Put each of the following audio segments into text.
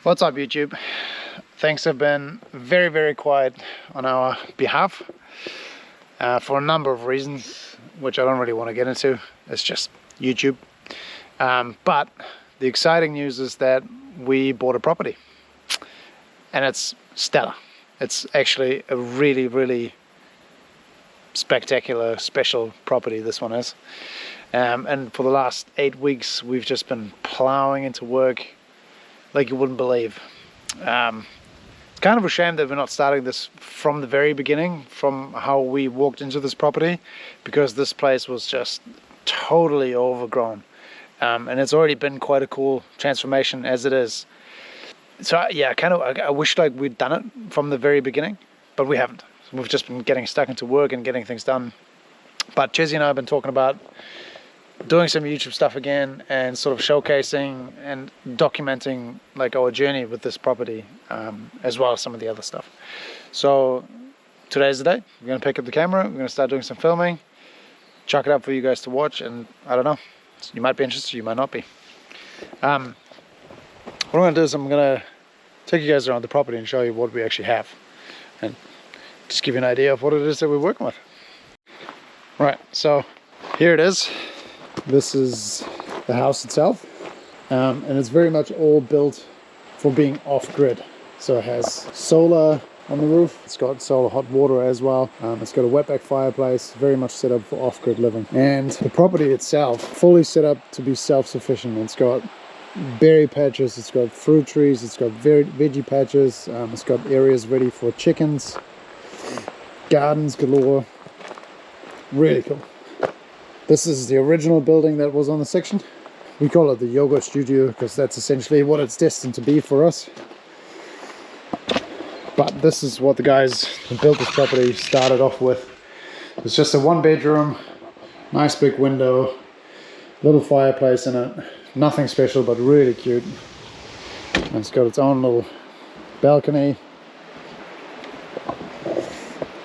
What's up, YouTube? Things have been very, very quiet on our behalf for a number of reasons, which I don't really want to get into. It's just YouTube. But the exciting news is that we bought a property, and it's stellar. It's actually a really, really spectacular, special property, this one is. And for the last 8 weeks, we've just been plowing into work like you wouldn't believe. It's kind of a shame that we're not starting this from the very beginning, from how we walked into this property, because this place was just totally overgrown. And it's already been quite a cool transformation as it is. So yeah, I wish like we'd done it from the very beginning, but we haven't. We've just been getting stuck into work and getting things done. But Chizzy and I have been talking about doing some YouTube stuff again and sort of showcasing and documenting like our journey with this property, as well as some of the other stuff. So today's the day. We're going to pick up the camera, we're going to start doing some filming, chuck it up for you guys to watch, and I don't know, you might be interested, you might not be. What I'm going to do is I'm going to take you guys around the property and show you what we actually have, and just give you an idea of what it is that we're working with. Right, so here it is. This is the house itself, and it's very much all built for being off-grid. So it has solar on the roof, it's got solar hot water as well, it's got a wetback fireplace, very much set up for off-grid living. And the property itself, fully set up to be self-sufficient. It's got berry patches, it's got fruit trees, it's got veggie patches, it's got areas ready for chickens, gardens galore. Really cool. This is the original building that was on the section. We call it the yoga studio because that's essentially what it's destined to be for us. But this is what the guys who built this property started off with. It's just a 1-bedroom, nice big window, little fireplace in it. Nothing special, but really cute. And it's got its own little balcony.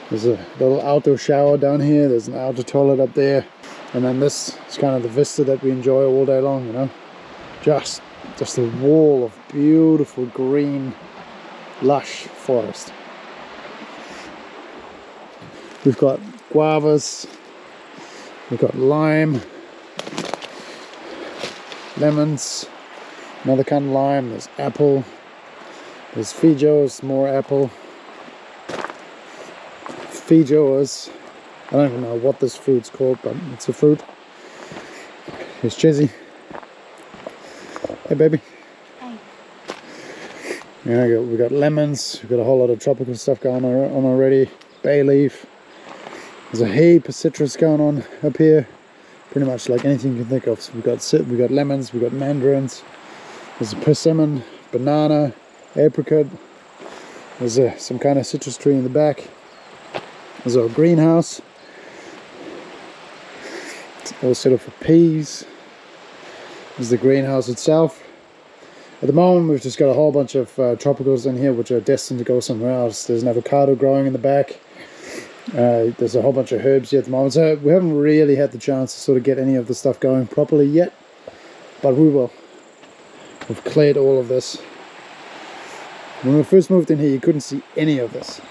There's a little outdoor shower down here. There's an outdoor toilet up there. And then this is kind of the vista that we enjoy all day long, you know. Just a wall of beautiful green, lush forest. We've got guavas, we've got lime, lemons, another kind of lime, there's apple, there's feijoas, more apple. Feijoas, I don't even know what this fruit's called, but it's a fruit. Here's Chizzy. Hey baby. Hi. Yeah, we got lemons, we've got a whole lot of tropical stuff going on already. Bay leaf. There's a heap of citrus going on up here. Pretty much like anything you can think of. So we've got lemons, we've got mandarins. There's a persimmon, banana, apricot. There's some kind of citrus tree in the back. There's our greenhouse. It's all set up for peas. There's the greenhouse itself. At the moment we've just got a whole bunch of tropicals in here which are destined to go somewhere else. There's an avocado growing in the back. There's a whole bunch of herbs here at the moment. So we haven't really had the chance to sort of get any of the stuff going properly yet. But we will. We've cleared all of this. When we first moved in here you couldn't see any of this.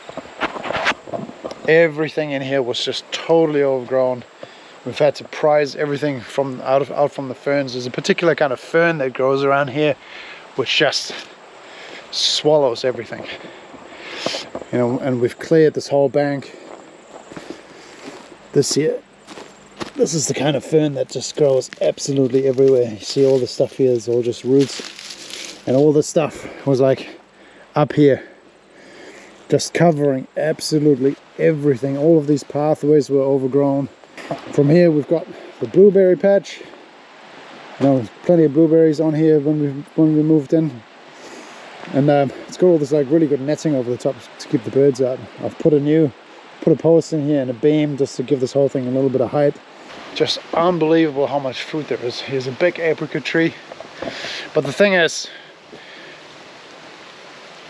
Everything in here was just totally overgrown. We've had to prise everything from out from the ferns. There's a particular kind of fern that grows around here which just swallows everything, you know. And we've cleared this whole bank. This is the kind of fern that just grows absolutely everywhere. You see all the stuff here is all just roots, and all this stuff was like up here, just covering absolutely everything. All of these pathways were overgrown. From here we've got the blueberry patch. You know, plenty of blueberries on here when we moved in, and it's got all this like really good netting over the top to keep the birds out. I've put a post in here and a beam just to give this whole thing a little bit of height. Just unbelievable how much fruit there is. Here's a big apricot tree, but the thing is,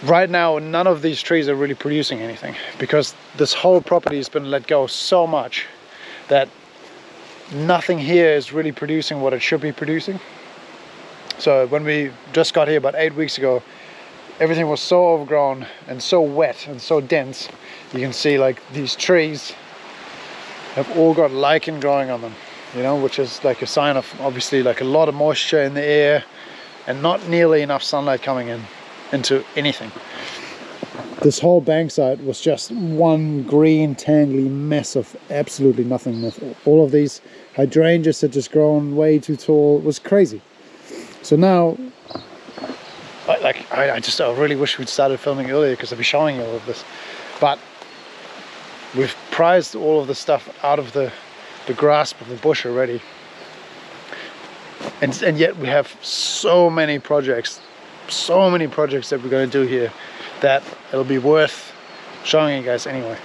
right now none of these trees are really producing anything because this whole property has been let go so much that nothing here is really producing what it should be producing. So when we just got here about 8 weeks ago, everything was so overgrown and so wet and so dense. You can see like these trees have all got lichen growing on them, you know, which is like a sign of obviously like a lot of moisture in the air and not nearly enough sunlight coming into anything. This whole bankside was just one green tangly mess of absolutely nothing. All of these hydrangeas had just grown way too tall. It was crazy. So now I really wish we'd started filming earlier, because I'd be showing you all of this. But we've prized all of the stuff out of the grasp of the bush already. And yet we have so many projects that we're going to do here that it'll be worth showing you guys anyway.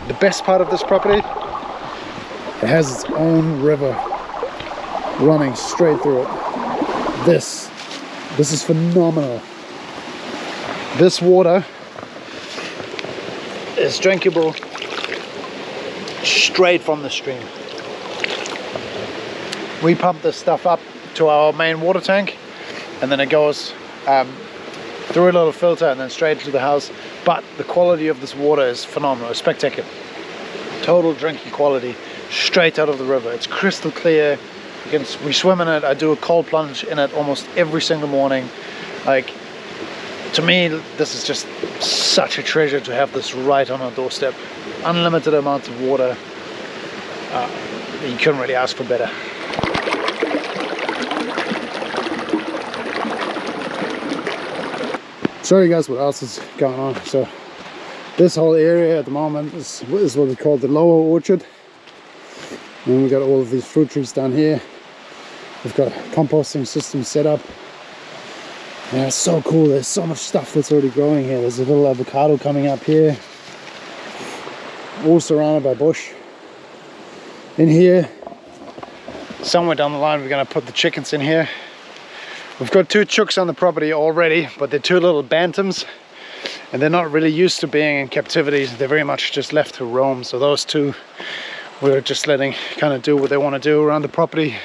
The best part of this property, it has its own river running straight through it. This is phenomenal. This water is drinkable straight from the stream. We pump this stuff up to our main water tank, and then it goes through a little filter and then straight to the house. But the quality of this water is phenomenal, it's spectacular. Total drinking quality, straight out of the river. It's crystal clear. We swim in it. I do a cold plunge in it almost every single morning. Like, to me, this is just such a treasure to have this right on our doorstep. Unlimited amounts of water. You couldn't really ask for better. Show you guys what else is going on. So this whole area at the moment is what we call the lower orchard, and we got all of these fruit trees down here. We've got a composting system set up. Yeah, it's so cool. There's so much stuff that's already growing here. There's a little avocado coming up here, all surrounded by bush. In here, somewhere down the line, we're going to put the chickens in here. We've got 2 chooks on the property already, but they're 2 little bantams, and they're not really used to being in captivity. They're very much just left to roam. So those 2, we're just letting kind of do what they want to do around the property.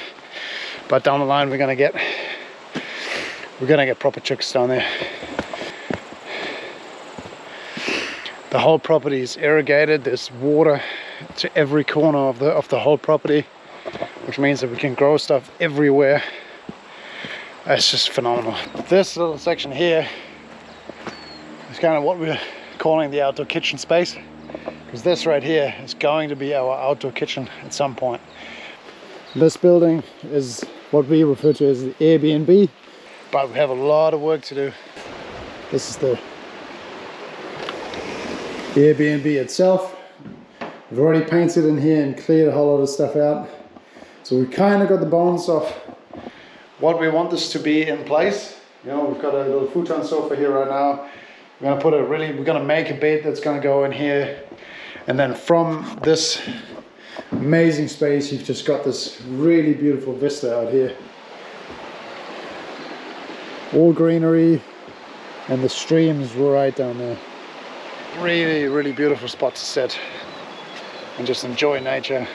But down the line, we're gonna get proper chicks down there. The whole property is irrigated. There's water to every corner of the whole property, which means that we can grow stuff everywhere. It's just phenomenal. This little section here is kind of what we're calling the outdoor kitchen space, because this right here is going to be our outdoor kitchen at some point. This building is what we refer to as the Airbnb, but we have a lot of work to do. This is the Airbnb itself. We've already painted in here and cleared a whole lot of stuff out. So we kind of got the bones of what we want this to be in place. You know, we've got a little futon sofa here right now. We're gonna make a bed that's gonna go in here, and then from this amazing space, you've just got this really beautiful vista out here. All greenery, and the stream's right down there. Really, really beautiful spot to sit and just enjoy nature,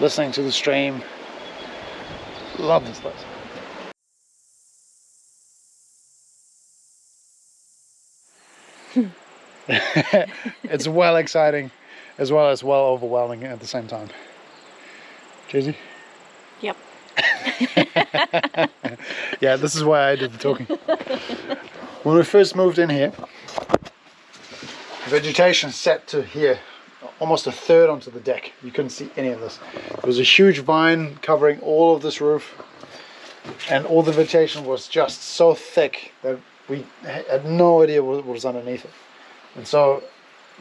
listening to the stream. Love this place. It's well exciting as well as well overwhelming at the same time. Jay-Z? Yep. Yeah, this is why I did the talking. When we first moved in here, vegetation set to here, almost a third onto the deck. You couldn't see any of this. There was a huge vine covering all of this roof, and all the vegetation was just so thick that we had no idea what was underneath it. And so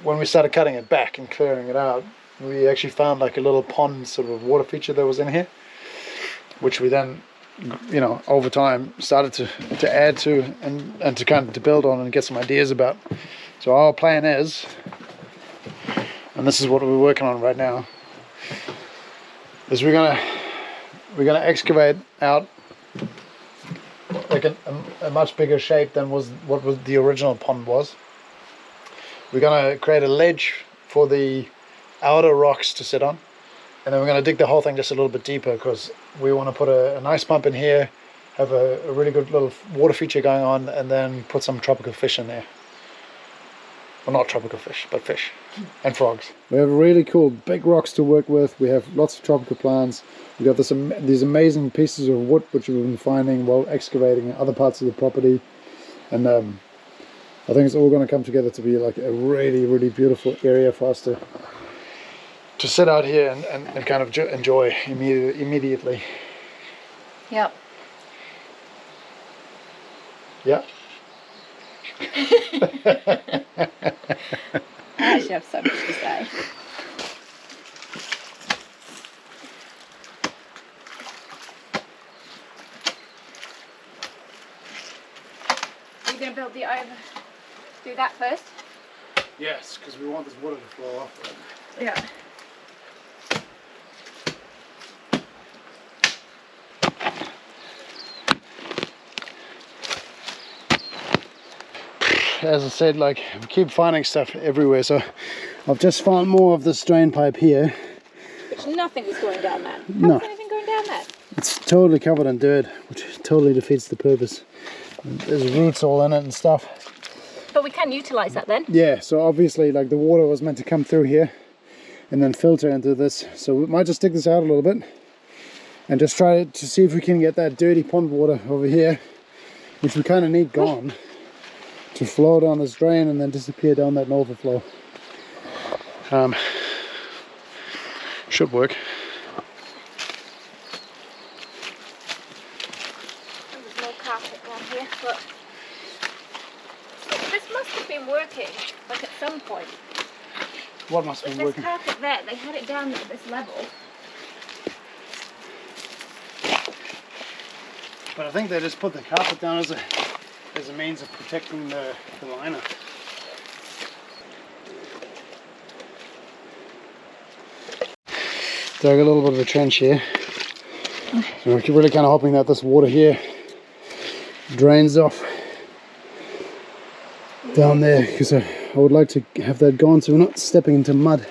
when we started cutting it back and clearing it out, we actually found like a little pond sort of water feature that was in here, which we then, you know, over time started to add to and to kind of to build on and get some ideas about. So our plan is, and this is what we're working on right now, is we're gonna excavate out like a much bigger shape than what the original pond was. We're gonna create a ledge for the outer rocks to sit on, and then we're gonna dig the whole thing just a little bit deeper, because we want to put a nice pump in here have a really good little water feature going on, and then put some tropical fish in there. Well, not tropical fish, but fish and frogs. We have really cool big rocks to work with. We have lots of tropical plants. We've got these amazing pieces of wood which we've been finding while excavating in other parts of the property. And I think it's all going to come together to be like a really, really beautiful area for us to sit out here and kind of enjoy immediately. Yep. Yeah. I actually have so much to say. Are you going to build the over? Do that first? Yes, because we want this water to flow off. Right? Yeah. As I said, like, we keep finding stuff everywhere, so I've just found more of this drain pipe here. Which nothing is going down that. No. How's anything going down that? It's totally covered in dirt, which totally defeats the purpose. There's roots all in it and stuff. But we can utilise that then. Yeah, so obviously like the water was meant to come through here and then filter into this. So we might just dig this out a little bit and just try to see if we can get that dirty pond water over here, which we kind of need gone, to flow down this drain and then disappear down that overflow. Should work. There's no carpet down here, but this must have been working, like at some point. What must have been With working? this carpet there, they had it down at this level. But I think they just put the carpet down as a means of protecting the liner. Dug a little bit of a trench here. So we're really kind of hoping that this water here drains off down there, because I would like to have that gone so we're not stepping into mud.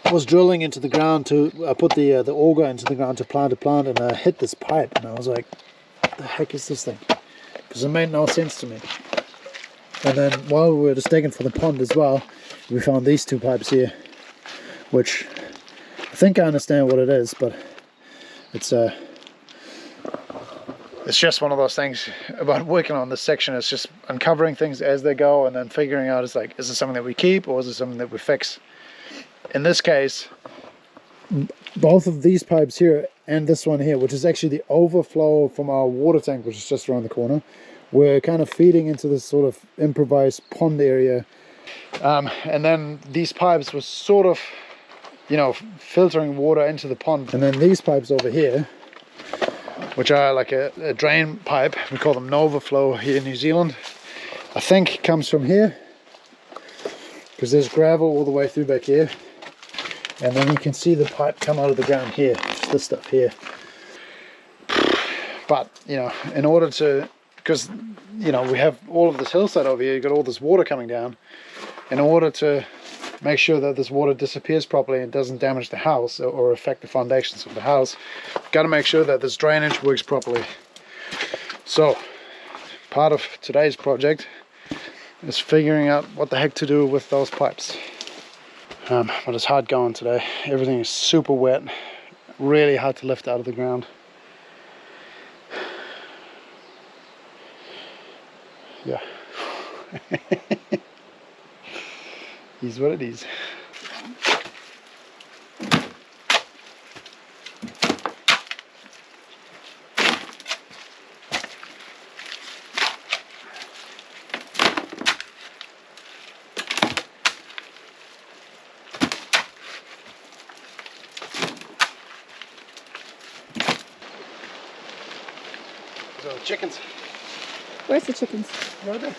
I was drilling into the ground I put the auger into the ground to plant a plant, and I hit this pipe and I was like, what the heck is this thing? Because it made no sense to me. And then while we were just digging for the pond as well, we found these two pipes here, which I think I understand what it is, but it's just one of those things about working on this section. It's just uncovering things as they go and then figuring out, it's like, is this something that we keep or is it something that we fix? In this case, both of these pipes here and this one here, which is actually the overflow from our water tank, which is just around the corner, we're kind of feeding into this sort of improvised pond area. And then these pipes were sort of, you know, filtering water into the pond. And then these pipes over here, which are like a drain pipe, we call them Nova Flow here in New Zealand, I think comes from here, because there's gravel all the way through back here. And then you can see the pipe come out of the ground here, this stuff here. But, you know, in order to, because, you know, we have all of this hillside over here, you've got all this water coming down. In order to make sure that this water disappears properly and doesn't damage the house or affect the foundations of the house, we've got to make sure that this drainage works properly. So, part of today's project is figuring out what the heck to do with those pipes. But it's hard going today. Everything is super wet, really hard to lift out of the ground. Yeah. Is what it is. So chickens. Where's the chickens? Right there.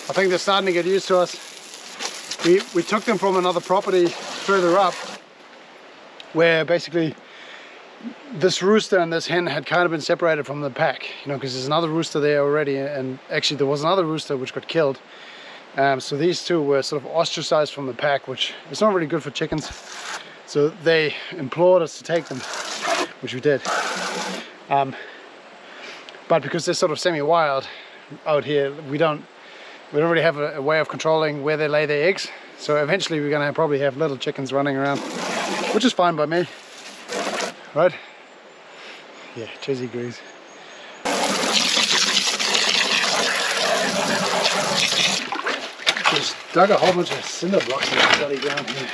I think they're starting to get used to us. We took them from another property further up, where basically this rooster and this hen had kind of been separated from the pack, you know, because there's another rooster there already, and actually there was another rooster which got killed. So these two were sort of ostracized from the pack, which is not really good for chickens. So they implored us to take them, which we did. But because they're sort of semi-wild out here, we don't really have a way of controlling where they lay their eggs. So eventually we're gonna probably have little chickens running around, which is fine by me, right? Yeah, Chizzy agrees. Just dug a whole bunch of cinder blocks in the bloody ground here.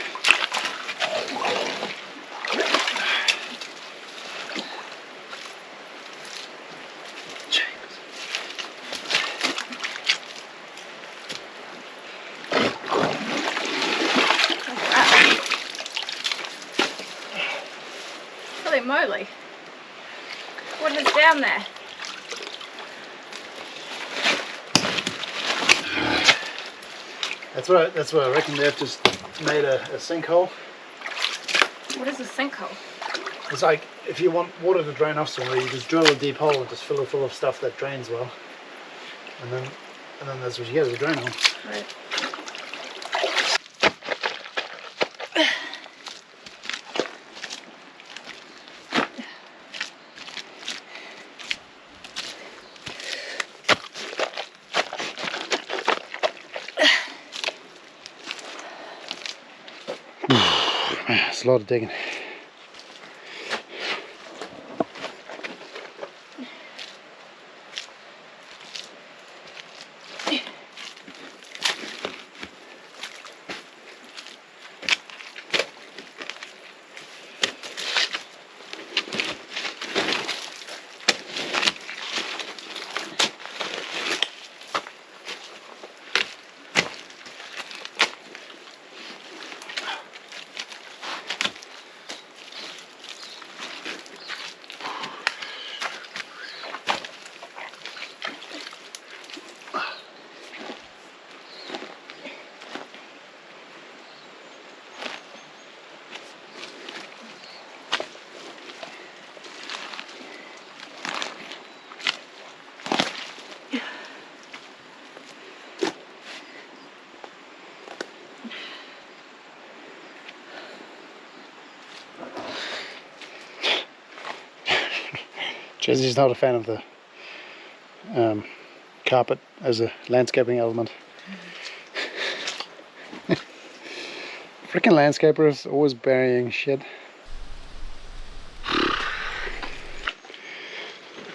Holy moly. What is down there? That's what I reckon. They've just made a sinkhole. What is a sinkhole? It's like if you want water to drain off somewhere, you just drill a deep hole and just fill it full of stuff that drains well, and then that's what you get, is a drain hole. Right. It's a lot of digging. Jessie's not a fan of the carpet as a landscaping element. Freaking landscapers always burying shit.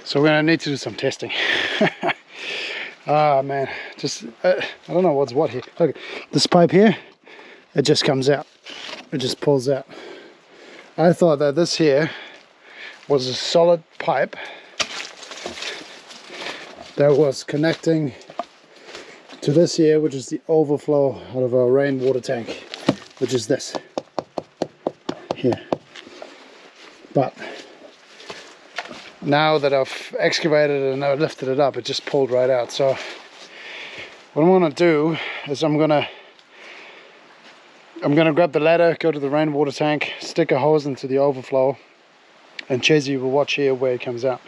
So we're gonna need to do some testing. Ah man, just I don't know what's what here. Look, this pipe here, it just comes out. It just pulls out. I thought that this here was a solid pipe that was connecting to this here, which is the overflow out of our rainwater tank, which is this here. But now that I've excavated it and I've lifted it up, it just pulled right out. So what I'm gonna do is I'm gonna grab the ladder, go to the rainwater tank, stick a hose into the overflow, and Chezzy will watch here where it comes out.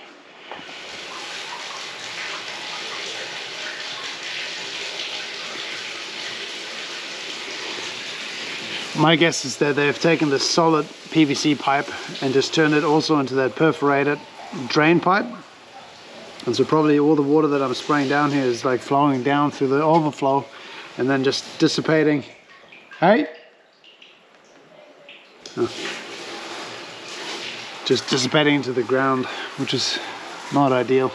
My guess is that they've taken this solid PVC pipe and just turned it also into that perforated drain pipe. And so probably all the water that I'm spraying down here is like flowing down through the overflow and then just dissipating. Hey? Oh. Just dissipating into the ground, which is not ideal.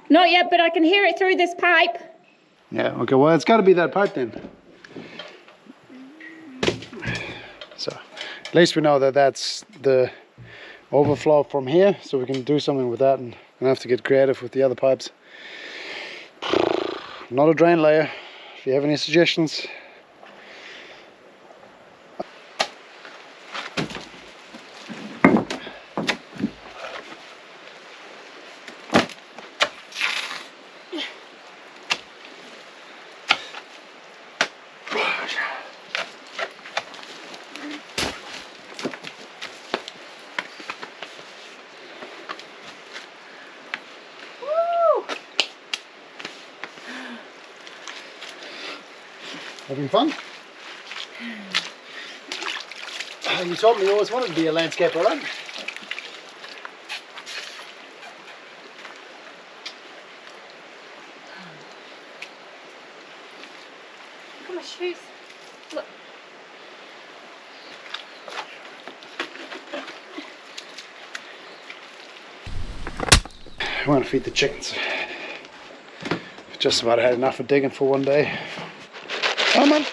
Not yet, but I can hear it through this pipe. Yeah, okay, well it's got to be that pipe then. So at least we know that that's the overflow from here, so we can do something with that, and I'm gonna have to get creative with the other pipes. Not a drain layer. If you have any suggestions. gosh. Woo! Having fun? You told me you always wanted to be a landscaper, right? Look at my shoes. Look. I want to feed the chickens. Just about had enough of digging for one day. Come on.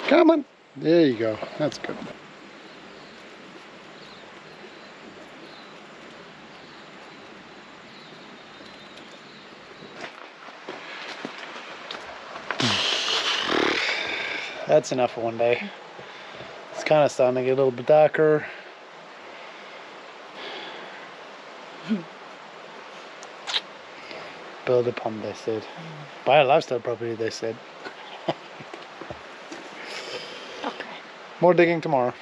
Come on. There you go. That's good. That's enough for one day. It's kind of starting to get a little bit darker. Build a pond, they said. Buy a livestock property, they said. Okay. More digging tomorrow.